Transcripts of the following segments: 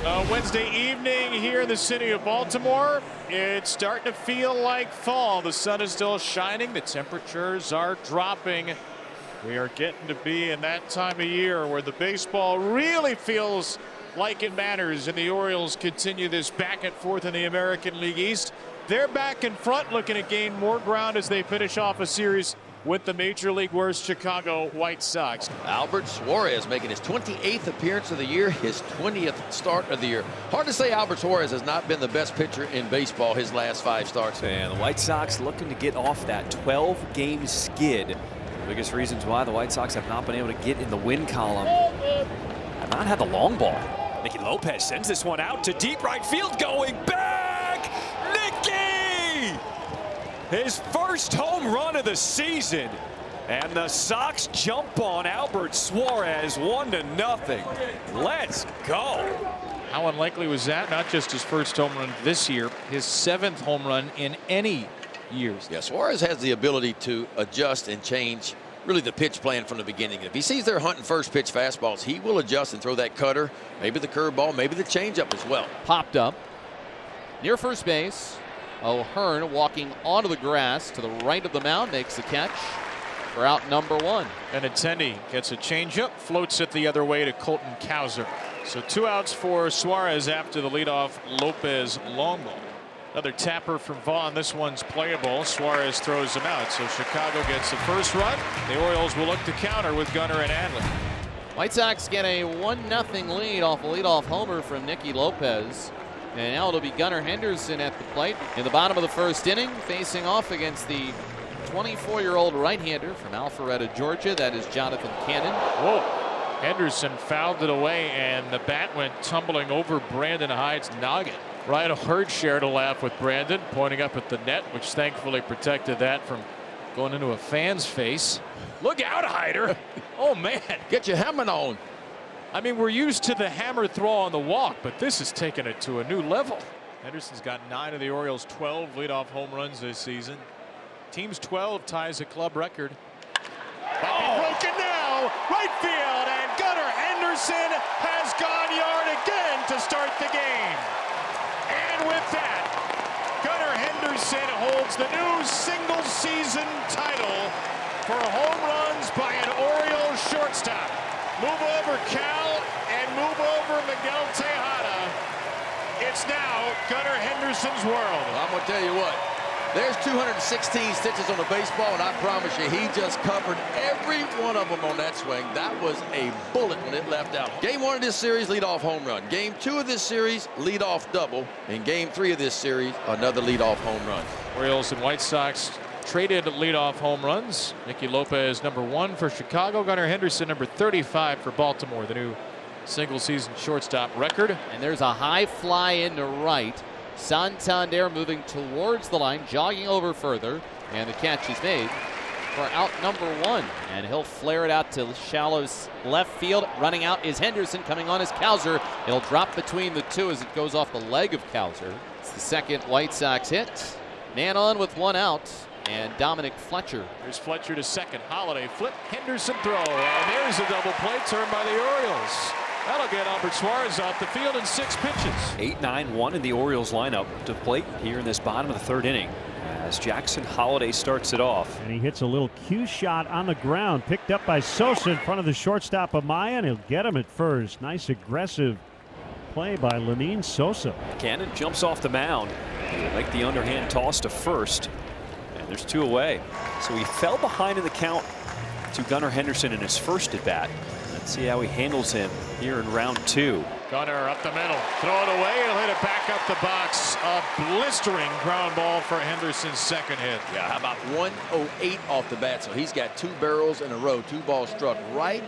Wednesday evening here in the city of Baltimore. It's starting to feel like fall. The sun is still shining. The temperatures are dropping. We are getting to be in that time of year where the baseball really feels like it matters, and the Orioles continue this back and forth in the American League East. They're back in front, looking to gain more ground as they finish off a series with the Major League worst Chicago White Sox. Albert Suarez making his 28th appearance of the year, his 20th start of the year. Hard to say Albert Suarez has not been the best pitcher in baseball his last 5 starts. And the White Sox looking to get off that 12-game skid. The biggest reasons why the White Sox have not been able to get in the win column. Have not had the long ball. Nicky Lopez sends this one out to deep right field, going back. Nicky! His first home run of the season. And the Sox jump on Albert Suarez 1-0. Let's go. How unlikely was that? Not just his first home run this year, his 7th home run in any years. Yeah, Suarez has the ability to adjust and change really the pitch plan from the beginning. If he sees they're hunting first pitch fastballs, he will adjust and throw that cutter, maybe the curveball, maybe the changeup as well. Popped up near first base. O'Hearn walking onto the grass to the right of the mound, makes the catch for out number 1. Benintendi gets a changeup, floats it the other way to Colton Cowser. So 2 outs for Suarez after the leadoff Lopez long ball. Another tapper from Vaughn. This one's playable. Suarez throws him out. So Chicago gets the first run. The Orioles will look to counter with Gunnar and Adley. White Sox get a 1-0 lead off a leadoff homer from Nicky Lopez. And now it'll be Gunnar Henderson at the plate in the bottom of the first inning, facing off against the 24-year-old right-hander from Alpharetta, Georgia. That is Jonathan Cannon. Whoa. Henderson fouled it away, and the bat went tumbling over Brandon Hyde's noggin. Ryan O'Hearn shared a laugh with Brandon, pointing up at the net, which thankfully protected that from going into a fan's face. Look out, Hyder. Oh, man. Get your helmet on. I mean, we're used to the hammer throw on the walk, but this has taken it to a new level. Henderson's got 9 of the Orioles' 12 leadoff home runs this season. Team's 12 ties a club record. Broken now, right field, and Gunnar Henderson has gone yard again to start the game. And with that, Gunnar Henderson holds the new single-season title for home runs by an Orioles shortstop. Move over Cal and move over Miguel Tejada. It's now Gunnar Henderson's world. I'm going to tell you what. There's 216 stitches on the baseball, and I promise you, he just covered every one of them on that swing. That was a bullet when it left out. Game 1 of this series, leadoff home run. Game 2 of this series, leadoff double. And Game 3 of this series, another leadoff home run. Orioles and White Sox traded leadoff home runs. Nicky Lopez, number 1 for Chicago. Gunnar Henderson, number 35 for Baltimore, the new single-season shortstop record. And there's a high fly into right. Santander moving towards the line, jogging over further, and the catch is made for out number 1. And he'll flare it out to shallow left field. Running out is Henderson, coming on is Cowser. It'll drop between the two as it goes off the leg of Cowser. It's the second White Sox hit. Man on with 1 out, and Dominic Fletcher. There's Fletcher to second. Holiday flip, Henderson throw, and there's a double play turned by the Orioles. That'll get Albert Suarez off the field in 6 pitches. 8-9-1 in the Orioles lineup to plate here in this bottom of the 3rd inning as Jackson Holiday starts it off. And he hits a little cue shot on the ground, picked up by Sosa in front of the shortstop Amaya, and he'll get him at first. Nice aggressive play by Lenyn Sosa. Cannon jumps off the mound. He'll make the underhand toss to first, and there's 2 away. So he fell behind in the count to Gunnar Henderson in his first at bat. Let's see how he handles him here in round 2. Gunnar up the middle, throw it away, he'll hit it back up the box. A blistering ground ball for Henderson's second hit. Yeah, how about 108 off the bat? So he's got 2 barrels in a row, 2 balls struck right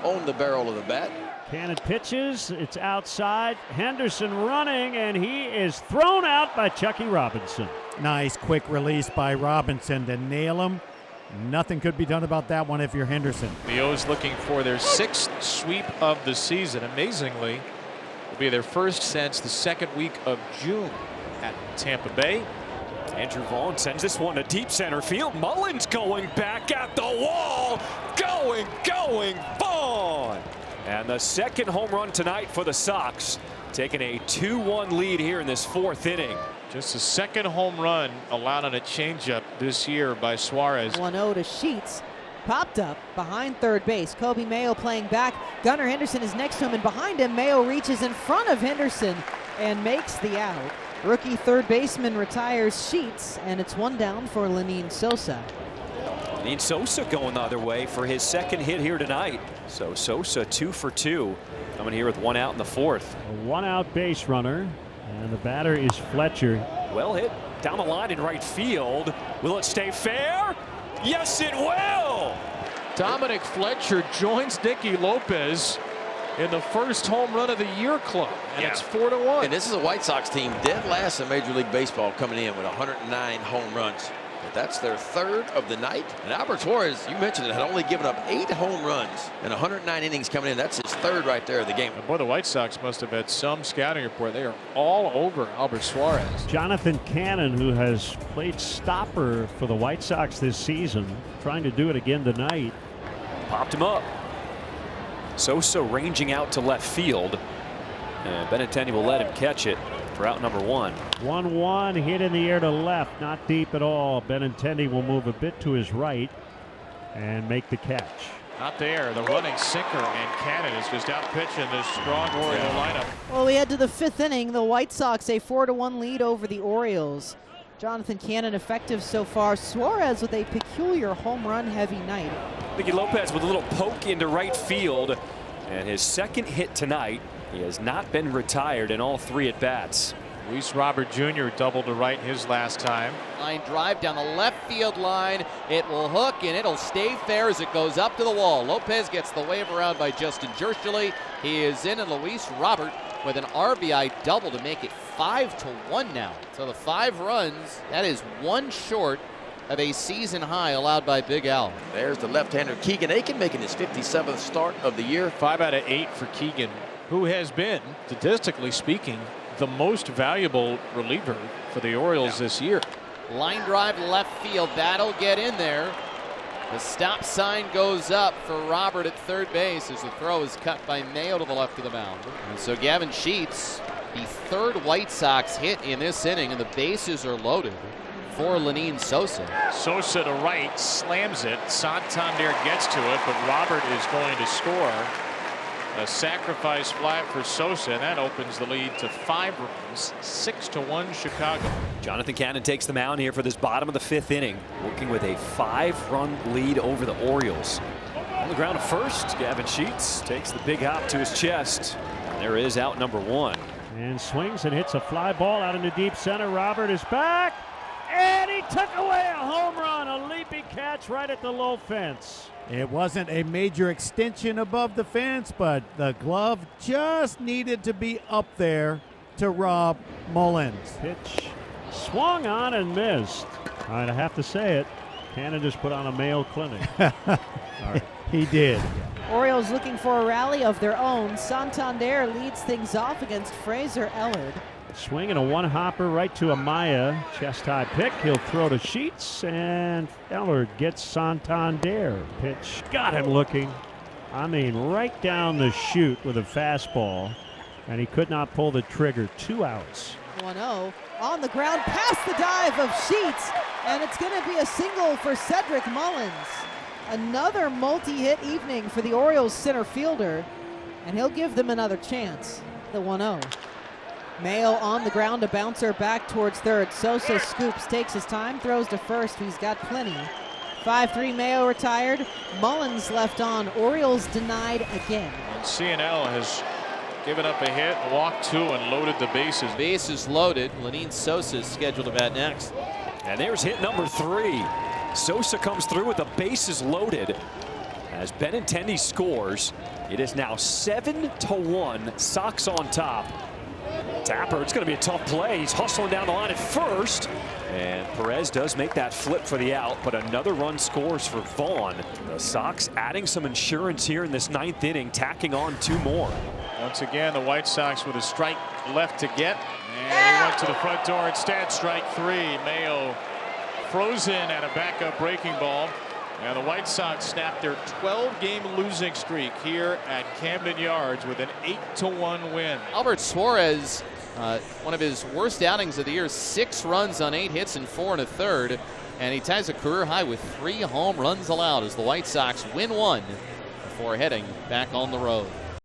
on the barrel of the bat. Cannon pitches, it's outside. Henderson running, and he is thrown out by Chucky Robinson. Nice quick release by Robinson to nail him. Nothing could be done about that one if you're Henderson. The O's looking for their 6th sweep of the season. Amazingly, it will be their first since the 2nd week of June at Tampa Bay. Andrew Vaughn sends this one to deep center field. Mullins going back at the wall. Going, Vaughn. And the second home run tonight for the Sox, taking a 2-1 lead here in this 4th inning. Just the second home run allowed on a changeup this year by Suarez. 1-0 to Sheets. Popped up behind third base. Kobe Mayo playing back. Gunnar Henderson is next to him, and behind him, Mayo reaches in front of Henderson and makes the out. Rookie third baseman retires Sheets, and it's 1 down for Lenyn Sosa. Lenyn Sosa going the other way for his second hit here tonight. So Sosa 2 for 2, coming here with 1 out in the 4th. A 1-out base runner, and the batter is Fletcher. Well hit down the line in right field. Will it stay fair? Yes, it will. Dominic Fletcher joins Nicky Lopez in the first home run of the year club, and it's 4-1. And this is a White Sox team dead last in Major League Baseball, coming in with 109 home runs. But that's their 3rd of the night. And Albert Torres, you mentioned it, had only given up 8 home runs and 109 innings coming in. That's his 3rd right there of the game. And boy, the White Sox must have had some scouting report. They are all over Albert Suarez. Jonathan Cannon, who has played stopper for the White Sox this season, trying to do it again tonight. Popped him up. Sosa ranging out to left field, and Benintendi will let him catch it for out number 1. 1-1 hit in the air to left, not deep at all. Benintendi will move a bit to his right and make the catch. Not there. The running sinker, and Cannon is just out pitching this strong Oriole lineup. Well, we head to the 5th inning. The White Sox a 4-1 lead over the Orioles. Jonathan Cannon effective so far. Suarez with a peculiar home run heavy night. Nicky Lopez with a little poke into right field, and his second hit tonight. He has not been retired in all 3 at bats. Luis Robert Jr. doubled to right his last time. Line drive down the left field line. It will hook and it'll stay fair as it goes up to the wall. Lopez gets the wave around by Justin Jerschele. He is in, and Luis Robert with an RBI double to make it 5-1 now. So the 5 runs, that is 1 short of a season high allowed by Big Al. There's the left-hander Keegan Aiken making his 57th start of the year. 5 out of 8 for Keegan, who has been, statistically speaking, the most valuable reliever for the Orioles this year. Line drive left field. That'll get in there. The stop sign goes up for Robert at third base as the throw is cut by Mayo to the left of the mound. And so Gavin Sheets, the 3rd White Sox hit in this inning, and the bases are loaded for Lenyn Sosa. Sosa to right, slams it. Santander gets to it, but Robert is going to score. A sacrifice fly for Sosa, and that opens the lead to 5 runs, 6-1 Chicago. Jonathan Cannon takes the mound here for this bottom of the 5th inning, working with a 5-run lead over the Orioles. On the ground at first, Gavin Sheets takes the big hop to his chest. And there is out number 1. And swings and hits a fly ball out into deep center. Robert is back, and he took away a home run, a leaping catch right at the low fence. It wasn't a major extension above the fence, but the glove just needed to be up there to Rob Mullins. Pitch swung on and missed. All right, I have to say it. Cannon just put on a Mayo Clinic. All right, he did. Orioles looking for a rally of their own. Santander leads things off against Fraser Ellard. Swinging a 1-hopper right to Amaya. Chest high pick. He'll throw to Sheets, and Ellard gets Santander. Pitch got him looking. I mean, right down the chute with a fastball, and he could not pull the trigger. 2 outs. 1-0 on the ground past the dive of Sheets, and it's going to be a single for Cedric Mullins. Another multi-hit evening for the Orioles center fielder, and he'll give them another chance. The 1-0. Mayo on the ground, a bouncer back towards third. Sosa scoops, takes his time, throws to first. He's got plenty. 5-3 Mayo retired. Mullins left on. Orioles denied again. And CNL has given up a hit, walked 2, and loaded the bases. Bases loaded. Lenyn Sosa is scheduled to bat next. And there's hit number 3. Sosa comes through with the bases loaded. As Benintendi scores, it is now 7-1. Sox on top. Tapper, it's going to be a tough play. He's hustling down the line at first. And Perez does make that flip for the out, but another run scores for Vaughn. The Sox adding some insurance here in this 9th inning, tacking on 2 more. Once again, the White Sox with a strike left to get. And he went to the front door instead. Strike 3. Mayo frozen at a backup breaking ball. And the White Sox snapped their 12-game losing streak here at Camden Yards with an 8-1 win. Albert Suarez, one of his worst outings of the year, 6 runs on 8 hits and 4 1/3. And he ties a career high with 3 home runs allowed as the White Sox win 1 before heading back on the road.